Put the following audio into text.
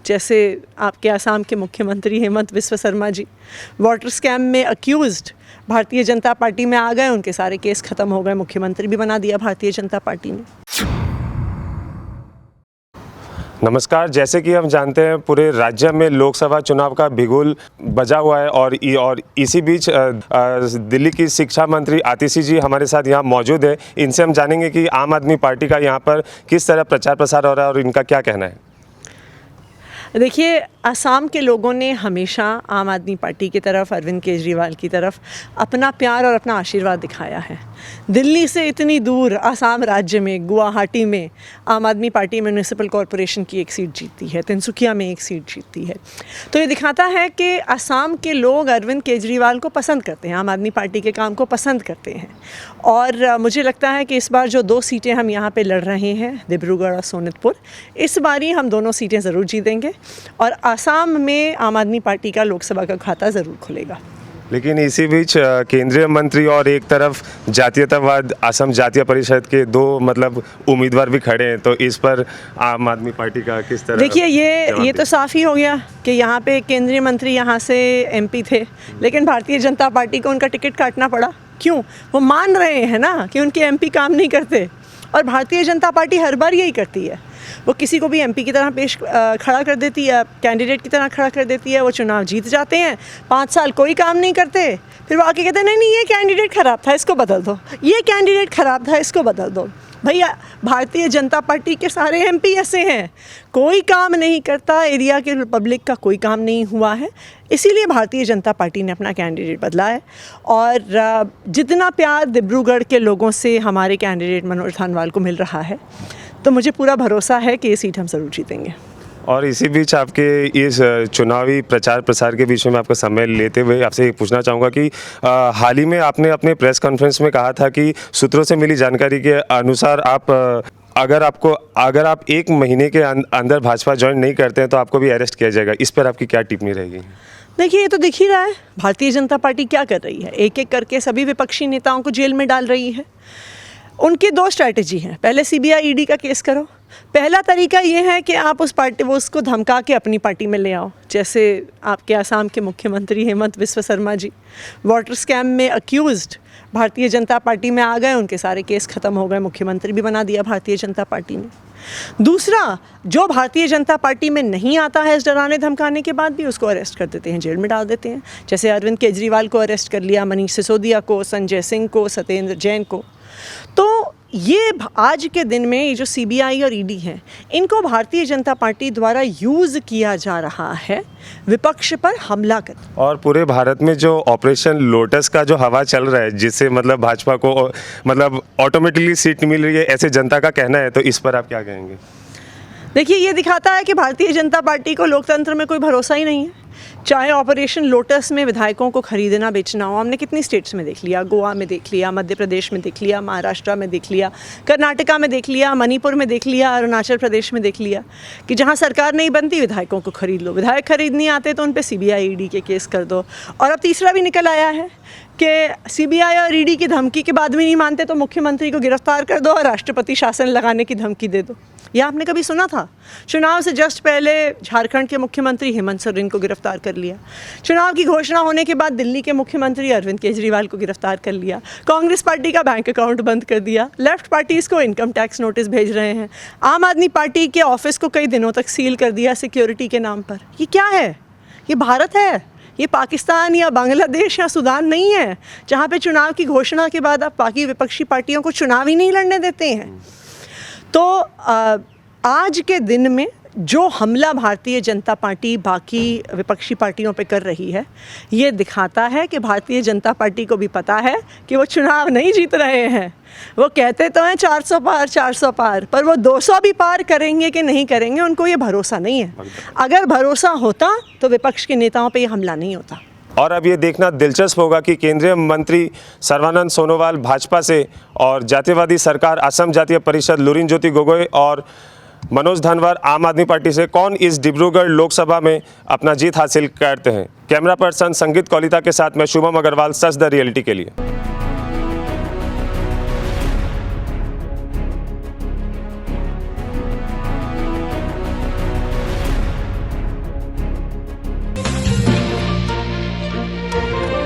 जैसे आपके आसाम के मुख्यमंत्री हेमंत बिस्वा शर्मा जी वाटर स्कैम में अक्यूज्ड भारतीय जनता पार्टी में आ गए, उनके सारे केस खत्म हो गए, मुख्यमंत्री भी बना दिया भारतीय जनता पार्टी ने। नमस्कार। जैसे कि हम जानते हैं पूरे राज्य में लोकसभा चुनाव का बिगुल बजा हुआ है और इसी बीच दिल्ली की शिक्षा मंत्री आतिशी जी हमारे साथ यहाँ मौजूद है। इनसे हम जानेंगे कि आम आदमी पार्टी का यहाँ पर किस तरह प्रचार प्रसार हो रहा है और इनका क्या कहना है। देखिए, असम के लोगों ने हमेशा आम आदमी पार्टी की तरफ, अरविंद केजरीवाल की तरफ अपना प्यार और अपना आशीर्वाद दिखाया है। दिल्ली से इतनी दूर असम राज्य में गुवाहाटी में आम आदमी पार्टी म्यूनिसिपल कॉरपोरेशन की एक सीट जीतती है, तिनसुकिया में एक सीट जीतती है। तो ये दिखाता है कि असम के लोग अरविंद केजरीवाल को पसंद करते हैं, आम आदमी पार्टी के काम को पसंद करते हैं। और मुझे लगता है कि इस बार जो 2 सीटें हम यहाँ पे लड़ रहे हैं, डिब्रूगढ़ और सोनितपुर, इस बारी हम दोनों सीटें ज़रूर जीतेंगे और असम में आम आदमी पार्टी का लोकसभा का खाता ज़रूर खुलेगा। लेकिन इसी बीच केंद्रीय मंत्री और एक तरफ जातीयतावाद असम जातीय परिषद के 2 उम्मीदवार भी खड़े हैं, तो इस पर आम आदमी पार्टी का किस तरह? देखिए, ये तो साफ़ ही हो गया कि यहाँ पे केंद्रीय मंत्री यहाँ से एमपी थे, लेकिन भारतीय जनता पार्टी को उनका टिकट काटना पड़ा। क्यों? वो मान रहे हैं ना कि उनके एमपी काम नहीं करते, और भारतीय जनता पार्टी हर बार यही करती है। वो किसी को भी एमपी की तरह खड़ा कर देती है, कैंडिडेट की तरह खड़ा कर देती है, वो चुनाव जीत जाते हैं, 5 साल कोई काम नहीं करते, फिर वो आके कहते हैं नहीं ये कैंडिडेट ख़राब था, इसको बदल दो, ये कैंडिडेट ख़राब था, इसको बदल दो। भैया, भारतीय जनता पार्टी के सारे एमपी ऐसे हैं, कोई काम नहीं करता, एरिया के पब्लिक का कोई काम नहीं हुआ है, इसीलिए भारतीय जनता पार्टी ने अपना कैंडिडेट बदला है। और जितना प्यार डिब्रूगढ़ के लोगों से हमारे कैंडिडेट मनोज थानवाल को मिल रहा है, तो मुझे पूरा भरोसा है कि ये सीट हम ज़रूर जीतेंगे। और इसी बीच आपके इस चुनावी प्रचार प्रसार के बीच में मैं आपका समय लेते हुए आपसे ये पूछना चाहूँगा कि हाल ही में आपने अपने प्रेस कॉन्फ्रेंस में कहा था कि सूत्रों से मिली जानकारी के अनुसार अगर आप 1 महीने के अंदर भाजपा ज्वाइन नहीं करते हैं तो आपको भी अरेस्ट किया जाएगा। इस पर आपकी क्या टिप्पणी रहेगी? देखिए, ये तो दिख ही रहा है भारतीय जनता पार्टी क्या कर रही है। एक एक करके सभी विपक्षी नेताओं को जेल में डाल रही है। उनकी 2 स्ट्रैटेजी हैं। पहले सीबीआई ईडी का केस करो। पहला तरीका ये है कि आप उसको धमका के अपनी पार्टी में ले आओ, जैसे आपके आसाम के मुख्यमंत्री हेमंत बिस्वा शर्मा जी वाटर स्कैम में अक्यूज्ड भारतीय जनता पार्टी में आ गए, उनके सारे केस खत्म हो गए, मुख्यमंत्री भी बना दिया भारतीय जनता पार्टी ने। दूसरा, जो भारतीय जनता पार्टी में नहीं आता है, इस डराने धमकाने के बाद भी उसको अरेस्ट कर देते हैं, जेल में डाल देते हैं। जैसे अरविंद केजरीवाल को अरेस्ट कर लिया, मनीष सिसोदिया को, संजय सिंह को, सत्येंद्र जैन को। तो ये आज के दिन में ये जो सीबीआई और ईडी हैं, इनको भारतीय जनता पार्टी द्वारा यूज़ किया जा रहा है विपक्ष पर हमला कर। और पूरे भारत में जो ऑपरेशन लोटस का जो हवा चल रहा है, जिससे भाजपा को ऑटोमेटिकली सीट मिल रही है, ऐसे जनता का कहना है, तो इस पर आप क्या कहेंगे? देखिए, ये दिखाता है कि भारतीय जनता पार्टी को लोकतंत्र में कोई भरोसा ही नहीं है। चाहे ऑपरेशन लोटस में विधायकों को खरीदना बेचना हो, हमने कितनी स्टेट्स में देख लिया, गोवा में देख लिया, मध्य प्रदेश में देख लिया, महाराष्ट्र में देख लिया, कर्नाटका में देख लिया, मणिपुर में देख लिया, अरुणाचल प्रदेश में देख लिया कि जहां सरकार नहीं बनती विधायकों को खरीद लो, विधायक खरीद नहीं आते तो उन पे सीबीआई ईडी के केस कर दो। और अब तीसरा भी निकल आया है कि सीबीआई और ईडी की धमकी के बाद भी नहीं मानते तो मुख्यमंत्री को गिरफ्तार कर दो और राष्ट्रपति शासन लगाने की धमकी दे दो। यह आपने कभी सुना था? चुनाव से जस्ट पहले झारखंड के मुख्यमंत्री हेमंत सोरेन को गिरफ्तार कर लिया। चुनाव की घोषणा होने के बाद दिल्ली के मुख्यमंत्री अरविंद केजरीवाल को गिरफ्तार कर लिया। कांग्रेस पार्टी का बैंक अकाउंट बंद कर दिया। लेफ्ट पार्टीज़ को इनकम टैक्स नोटिस भेज रहे हैं। आम आदमी पार्टी के ऑफिस को कई दिनों तक सील कर दिया सिक्योरिटी के नाम पर। ये क्या है? ये भारत है? ये पाकिस्तान या बांग्लादेश या सूडान नहीं है, जहाँ पे चुनाव की घोषणा के बाद आप बाकी विपक्षी पार्टियों को चुनाव ही नहीं लड़ने देते हैं। तो आज के दिन में जो हमला भारतीय जनता पार्टी बाकी विपक्षी पार्टियों पे कर रही है, ये दिखाता है कि भारतीय जनता पार्टी को भी पता है कि वो चुनाव नहीं जीत रहे हैं। वो कहते तो हैं 400 पार, पर वो 200 भी पार करेंगे कि नहीं करेंगे, उनको ये भरोसा नहीं है। अगर भरोसा होता तो विपक्ष के नेताओं पे ये हमला नहीं होता। और अब ये देखना दिलचस्प होगा कि केंद्रीय मंत्री सर्बानंद सोनोवाल भाजपा से और जातीयवादी सरकार असम जातीय परिषद लुरिनज्योति गोगोई और मनोज धानवर आम आदमी पार्टी से कौन इस डिब्रूगढ़ लोकसभा में अपना जीत हासिल करते हैं। कैमरा पर्सन संगीत कौलिता के साथ मैं शुभम अग्रवाल, सच द रियलिटी के लिए। है।